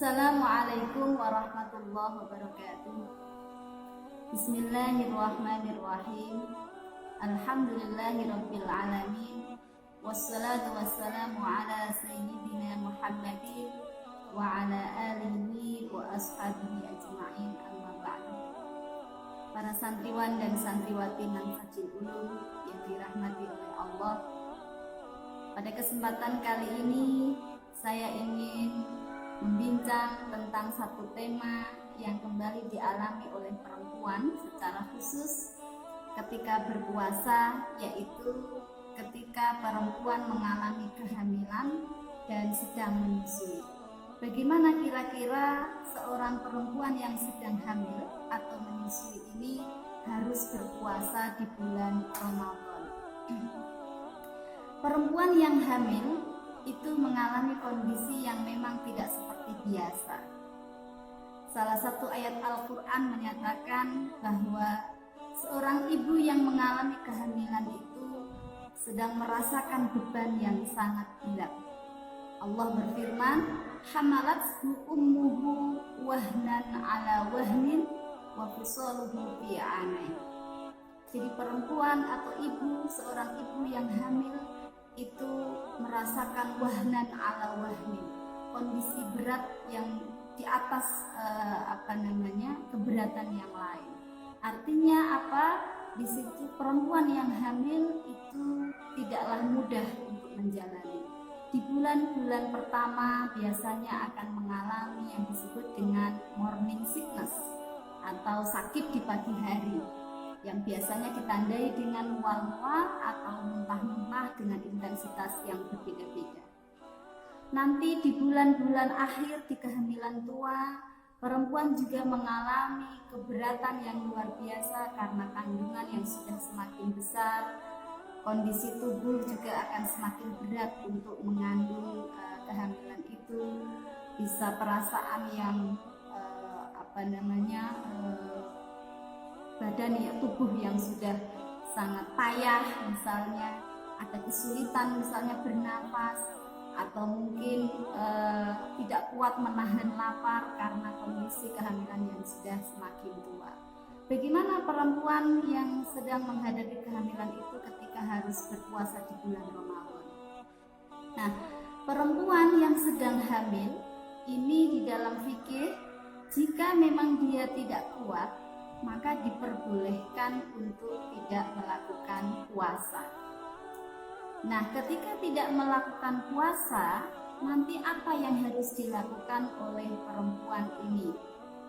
Assalamualaikum warahmatullahi wabarakatuh. Bismillahirrahmanirrahim. Alhamdulillahirabbil alamin. Wassalatu wassalamu ala sayyidina Muhammadin wa ala alihi wa ashabihi ajma'in, amma ba'du. Para santriwan dan santriwati Manhajul Ulum yang dirahmati oleh Allah, pada kesempatan kali ini saya ingin membincang tentang satu tema yang kembali dialami oleh perempuan secara khusus ketika berpuasa, yaitu ketika perempuan mengalami kehamilan dan sedang menyusui. Bagaimana kira-kira seorang perempuan yang sedang hamil atau menyusui ini harus berpuasa di bulan Ramadan? Perempuan yang hamil itu mengalami kondisi yang memang tidak seperti biasa. Salah satu ayat Al-Quran menyatakan bahwa seorang ibu yang mengalami kehamilan itu sedang merasakan beban yang sangat berat. Allah berfirman, hamalathu ummuhu wahnan ala wahnin wa fisaluhu fi amain. Jadi perempuan atau ibu, seorang ibu yang hamil itu merasakan wahnan ala wahnin, kondisi berat yang di atas keberatan yang lain. Artinya apa? Di situ perempuan yang hamil itu tidaklah mudah untuk menjalani. Di bulan-bulan pertama biasanya akan mengalami yang disebut dengan morning sickness atau sakit di pagi hari, yang biasanya ditandai dengan mual-mual atau muntah-muntah dengan intensitas yang berbeda-beda. Nanti di bulan-bulan akhir di kehamilan tua, perempuan juga mengalami keberatan yang luar biasa karena kandungan yang sudah semakin besar. Kondisi tubuh juga akan semakin berat untuk mengandung kehamilan itu. Bisa perasaan yang badan ya, tubuh yang sudah sangat payah, misalnya ada kesulitan misalnya bernapas, atau mungkin tidak kuat menahan lapar karena kondisi kehamilan yang sudah semakin tua. Bagaimana perempuan yang sedang menghadapi kehamilan itu ketika harus berpuasa di bulan Ramadan? Nah, perempuan yang sedang hamil ini di dalam fikih, jika memang dia tidak kuat, maka diperbolehkan untuk tidak melakukan puasa. Nah, ketika tidak melakukan puasa, nanti apa yang harus dilakukan oleh perempuan ini?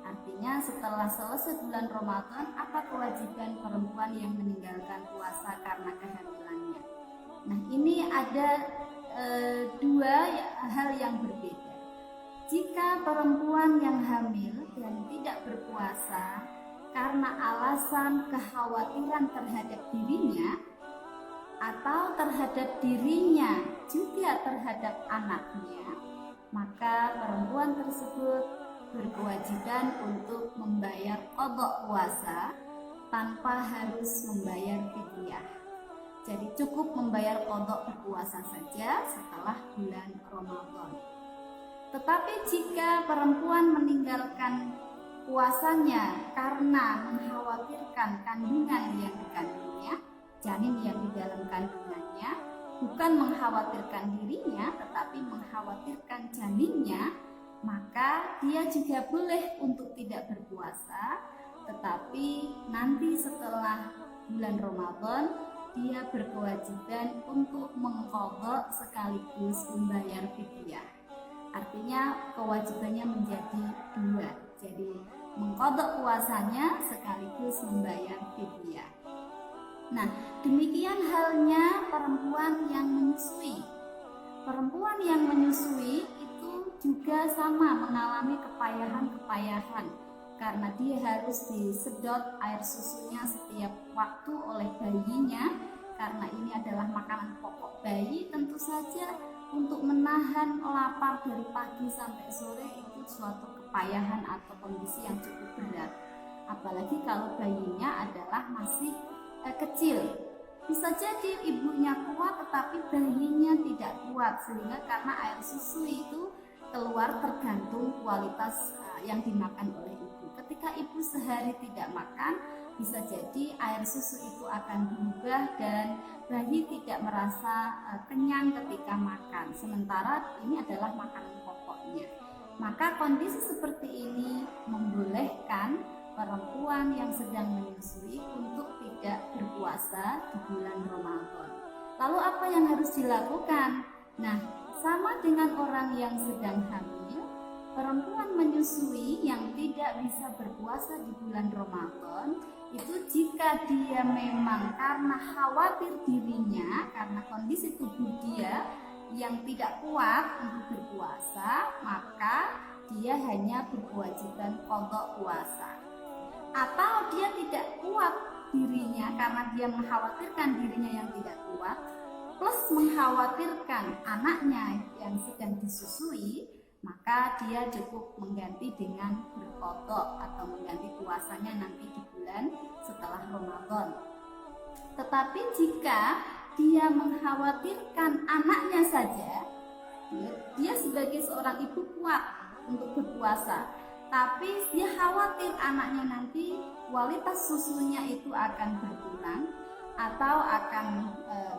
Artinya setelah selesai bulan Ramadan, apa kewajiban perempuan yang meninggalkan puasa karena kehamilannya? Nah, ini ada dua hal yang berbeda. Jika perempuan yang hamil dan tidak berpuasa karena alasan kekhawatiran terhadap dirinya atau terhadap dirinya juga terhadap anaknya, maka perempuan tersebut berkewajiban untuk membayar qadha puasa tanpa harus membayar fidyah. Jadi cukup membayar qadha berpuasa saja setelah bulan Ramadan. Tetapi jika perempuan meninggalkan puasanya karena mengkhawatirkan kandungan yang dikandungnya, janin yang di dalam kandungannya, bukan mengkhawatirkan dirinya tetapi mengkhawatirkan janinnya, maka dia juga boleh untuk tidak berpuasa, tetapi nanti setelah bulan Ramadan dia berkewajiban untuk mengqadha sekaligus membayar fidyah. Artinya kewajibannya menjadi dua, jadi mengqadha puasanya sekaligus membayar fidyah. Nah, demikian halnya perempuan yang menyusui. Perempuan yang menyusui itu juga sama mengalami kepayahan-kepayahan karena dia harus disedot air susunya setiap waktu oleh bayinya, karena ini adalah makanan pokok bayi. Tentu saja untuk menahan lapar dari pagi sampai sore itu suatu kepayahan atau kondisi yang cukup berat, apalagi kalau bayinya adalah masih kecil. Bisa jadi ibunya kuat tetapi bayinya tidak kuat, sehingga karena air susu itu keluar tergantung kualitas yang dimakan oleh ibu. Ketika ibu sehari tidak makan, bisa jadi air susu itu akan berubah dan bayi tidak merasa kenyang ketika makan. Sementara ini adalah makanan pokoknya. Maka kondisi seperti ini membolehkan perempuan yang sedang menyusui untuk tidak berpuasa di bulan Ramadan. Lalu apa yang harus dilakukan? Nah, sama dengan orang yang sedang hamil, perempuan menyusui yang tidak bisa berpuasa di bulan Ramadan itu jika dia memang karena khawatir dirinya, karena kondisi tubuh dia yang tidak kuat untuk berpuasa, maka dia hanya berkewajiban qadha puasa. Atau dia tidak kuat dirinya karena dia mengkhawatirkan dirinya yang tidak kuat, plus mengkhawatirkan anaknya yang sedang disusui, maka dia cukup mengganti dengan berqadha atau mengganti puasanya nanti di bulan setelah Ramadan. Tetapi jika dia mengkhawatirkan anaknya saja, dia sebagai seorang ibu kuat untuk berpuasa, tapi dia khawatir anaknya nanti kualitas susunya itu akan berkurang atau akan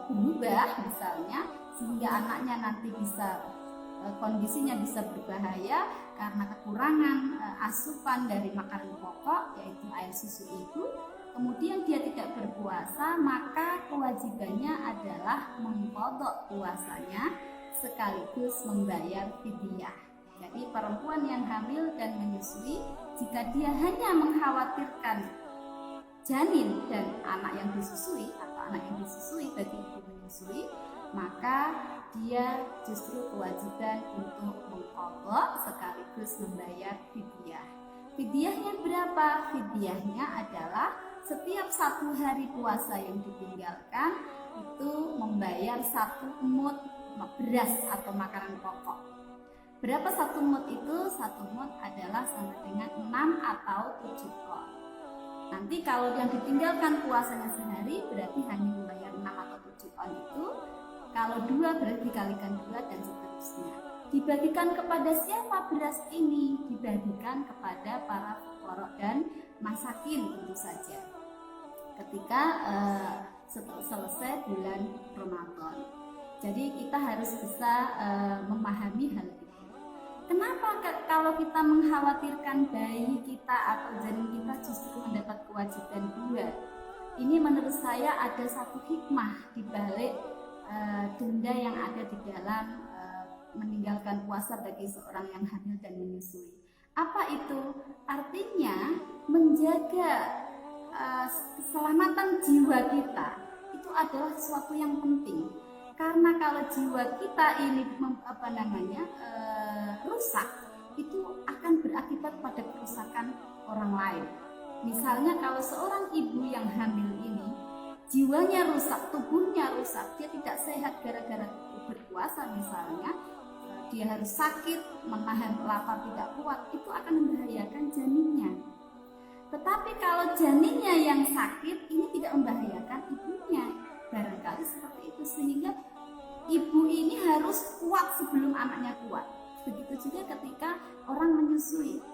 berubah misalnya, sehingga anaknya nanti bisa kondisinya bisa berbahaya karena kekurangan asupan dari makanan pokok yaitu air susu ibu, kemudian dia tidak berpuasa, maka kewajibannya adalah mengqadha puasanya sekaligus membayar fidyah. Jadi perempuan yang hamil dan menyusui, jika dia hanya mengkhawatirkan janin dan anak yang disusui atau anak yang disusui bagi ibu menyusui, maka dia justru kewajiban untuk mengqadha sekaligus membayar fidyah. Fidyahnya berapa? Fidyahnya adalah setiap 1 hari puasa yang ditinggalkan itu membayar 1 mud beras atau makanan pokok. Berapa 1 mud itu? 1 mud adalah sama dengan 6 atau 7 kol. Nanti kalau yang ditinggalkan puasanya sehari berarti hanya membayar 6 atau 7 on itu. Kalau 2 berarti dikalikan 2 dan seterusnya. Dibagikan kepada siapa beras ini? Dibagikan kepada para fuqara dan masakin tentu saja. Ketika selesai bulan Ramadan. Jadi kita harus bisa memahami hal itu. Kenapa kalau kita mengkhawatirkan bayi kita atau janin kita justru mendapat kewajiban 2? Ini menurut saya ada satu hikmah di balik denda yang ada di dalam meninggalkan puasa bagi seorang yang hamil dan menyusui. Apa itu? Artinya menjaga keselamatan jiwa kita itu adalah sesuatu yang penting. Karena kalau jiwa kita ini rusak, itu akan berakibat pada kerusakan orang lain. Misalnya kalau seorang ibu yang hamil ini jiwanya rusak, tubuhnya rusak, dia tidak sehat gara-gara berpuasa misalnya, dia harus sakit, menahan lapar tidak kuat, itu akan membahayakan janinnya. Tetapi kalau janinnya yang sakit, ini tidak membahayakan ibunya, barangkali seperti itu, sehingga ibu ini harus kuat sebelum anaknya kuat. Begitu juga ketika orang menyusui,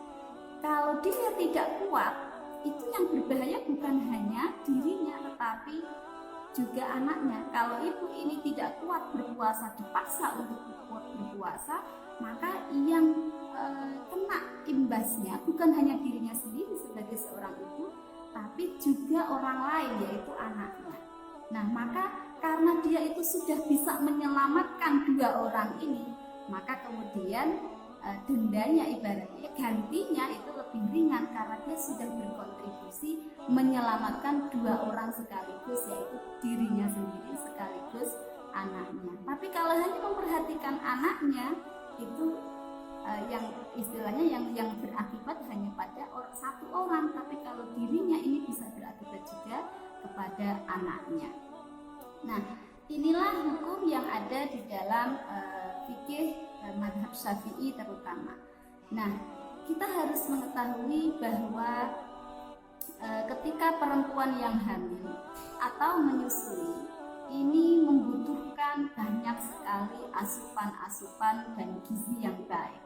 kalau dia tidak kuat, itu yang berbahaya bukan hanya dirinya tetapi juga anaknya. Kalau ibu ini tidak kuat berpuasa, dipaksa untuk kuat berpuasa, maka yang kena imbasnya bukan hanya dirinya sendiri sebagai seorang ibu, tapi juga orang lain yaitu anaknya. Nah, maka karena dia itu sudah bisa menyelamatkan 2 orang ini, maka kemudian dendanya ibaratnya gantinya itu lebih ringan karena dia sudah berkontribusi menyelamatkan 2 orang sekaligus, yaitu dirinya sendiri sekaligus anaknya. Tapi kalau hanya memperhatikan anaknya itu yang istilahnya yang berakibat hanya pada 1 orang, tapi kalau dirinya ini bisa berakibat juga kepada anaknya. Nah, inilah hukum yang ada di dalam fikih mazhab Syafi'i terutama. Nah, kita harus mengetahui bahwa ketika perempuan yang hamil atau menyusui ini membutuhkan banyak sekali asupan-asupan dan gizi yang baik.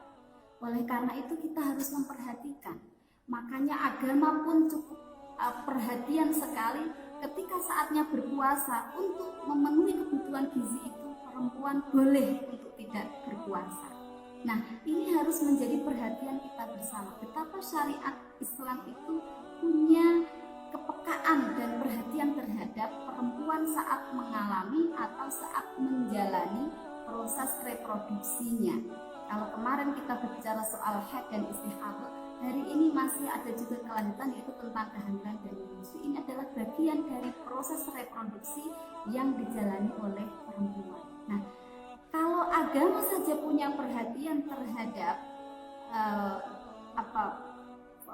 Oleh karena itu kita harus memperhatikan. Makanya agama pun cukup perhatian sekali ketika saatnya berpuasa untuk memenuhi kebutuhan gizi itu perempuan boleh untuk tidak berpuasa. Nah, ini harus menjadi perhatian kita bersama. Betapa syariat Islam itu punya kepekaan dan perhatian terhadap perempuan saat mengalami atau saat menjalani proses reproduksinya. Kalau kemarin kita berbicara soal haid dan istihadah, hari ini masih ada juga kelanjutan yaitu tentang kehamilan dan menyusui. Ini adalah bagian dari proses reproduksi yang dijalani oleh perempuan. Nah, kalau agama saja punya perhatian terhadap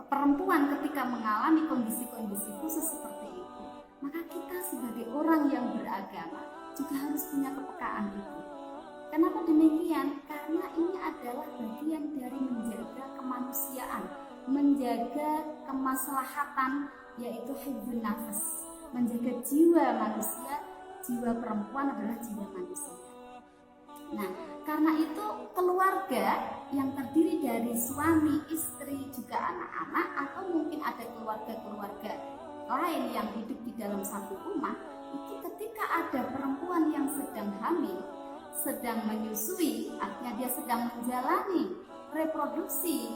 perempuan ketika mengalami kondisi-kondisi khusus seperti itu, maka kita sebagai orang yang beragama juga harus punya kepekaan itu. Kenapa demikian? Karena ini adalah bagian dari menjaga kemanusiaan, menjaga kemaslahatan, yaitu hifdzun nafas, menjaga jiwa manusia. Jiwa perempuan adalah jiwa manusia. Nah, karena itu keluarga yang terdiri dari suami, istri, juga anak-anak, atau mungkin ada keluarga-keluarga lain yang hidup di dalam satu rumah, itu ketika ada perempuan yang sedang hamil, sedang menyusui, artinya dia sedang menjalani reproduksi,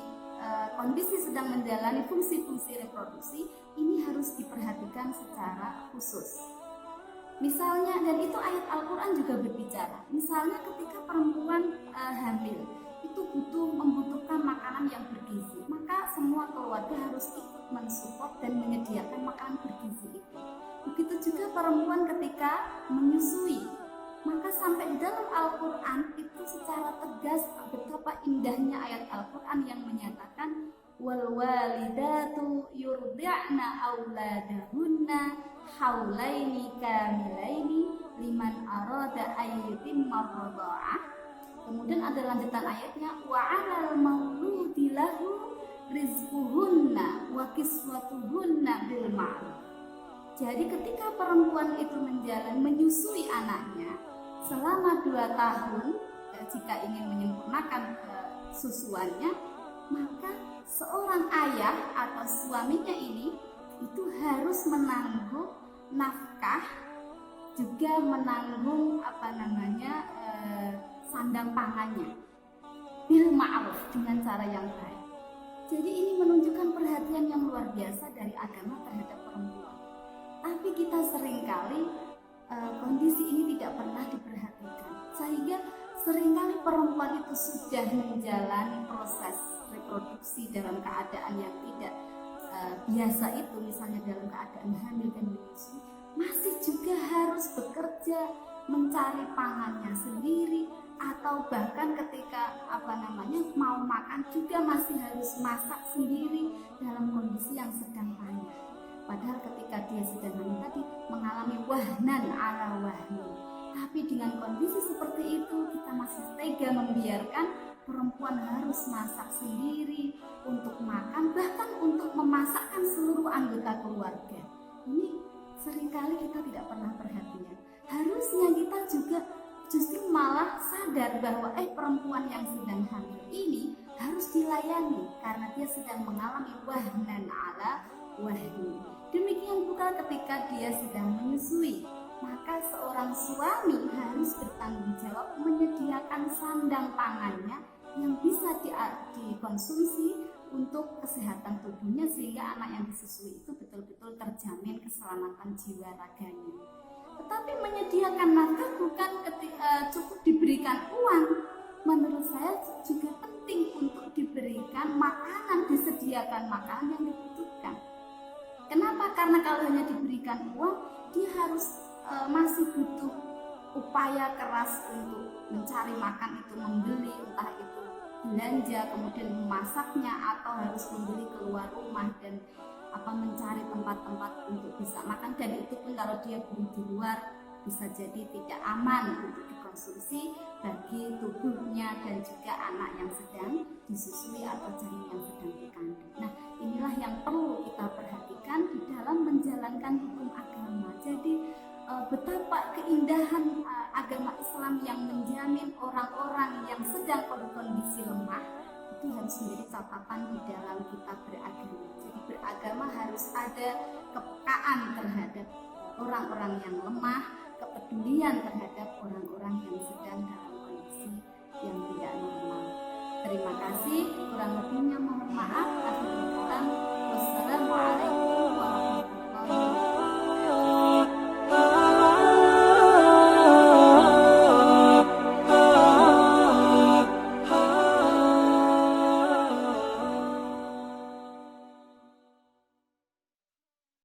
kondisi sedang menjalani fungsi-fungsi reproduksi, ini harus diperhatikan secara khusus. Misalnya, dan itu ayat Al-Quran juga berbicara, misalnya ketika perempuan hamil itu membutuhkan makanan yang bergizi, maka semua keluarga harus ikut mensupport dan menyediakan makanan bergizi itu. Begitu juga perempuan ketika menyusui, maka sampai di dalam Al-Quran itu secara tegas betapa indahnya ayat Al-Quran yang menyatakan wal walidatu yurdi'na auladahunna haulaini kamilaini liman arada ayyutimma radha'ah. Kemudian ada lanjutan ayatnya wa 'alal mauludi lahu rizquhunna wa kiswatuhunna bil ma'ruf. Jadi ketika perempuan itu menyusui anaknya selama 2 tahun, jika ingin menyempurnakan susuannya, maka seorang ayah atau suaminya ini itu harus menanggung nafkah, juga menanggung sandang pangannya bil ma'ruf, dengan cara yang baik. Jadi ini menunjukkan perhatian yang luar biasa dari agama terhadap perempuan. Tapi kita seringkali kondisi ini tidak pernah diperhatikan, sehingga seringkali perempuan itu sudah menjalani proses reproduksi dalam keadaan yang tidak biasa itu, misalnya dalam keadaan hamil dan menyusui, masih juga harus bekerja mencari pangannya sendiri, atau bahkan ketika mau makan juga masih harus masak sendiri dalam kondisi yang sedang payah. Padahal ketika dia sedang hamil tadi mengalami wahnan ala wahni. Tapi dengan kondisi seperti itu kita masih tega membiarkan perempuan harus masak sendiri untuk makan, bahkan untuk memasakkan seluruh anggota keluarga. Ini seringkali kita tidak pernah perhatian. Harusnya kita juga justru malah sadar bahwa perempuan yang sedang hamil ini harus dilayani karena dia sedang mengalami wahnan ala wahni. Demikian pula ketika dia sedang menyusui, maka seorang suami harus bertanggung jawab menyediakan sandang pangannya yang bisa dikonsumsi untuk kesehatan tubuhnya, sehingga anak yang disusui itu betul-betul terjamin keselamatan jiwa raganya. Tetapi menyediakan nafkah bukan cukup diberikan uang. Menurut saya juga penting untuk diberikan makanan, disediakan makanan yang dibutuhkan. Kenapa? Karena kalau hanya diberikan uang, dia harus masih butuh upaya keras untuk mencari makan itu, membeli, entah itu belanja, kemudian memasaknya, atau harus membeli keluar rumah dan mencari tempat-tempat untuk bisa makan, dan itu pun kalau dia beli di luar bisa jadi tidak aman untuk dikonsumsi bagi tubuhnya dan juga anak yang sedang disusui atau janin yang sedang dikandung. Nah, inilah yang perlu kita perhatikan di dalam menjalankan hukum agama. Jadi betapa keindahan agama Islam yang menjamin orang-orang yang sedang kondisi lemah itu itu harus menjadi catatan di dalam kita beragama. Jadi beragama harus ada kepekaan terhadap orang-orang yang lemah, kepedulian terhadap orang-orang yang sedang dalam kondisi yang tidak normal. Terima kasih, kurang lebihnya mohon maaf. Wassalamualaikum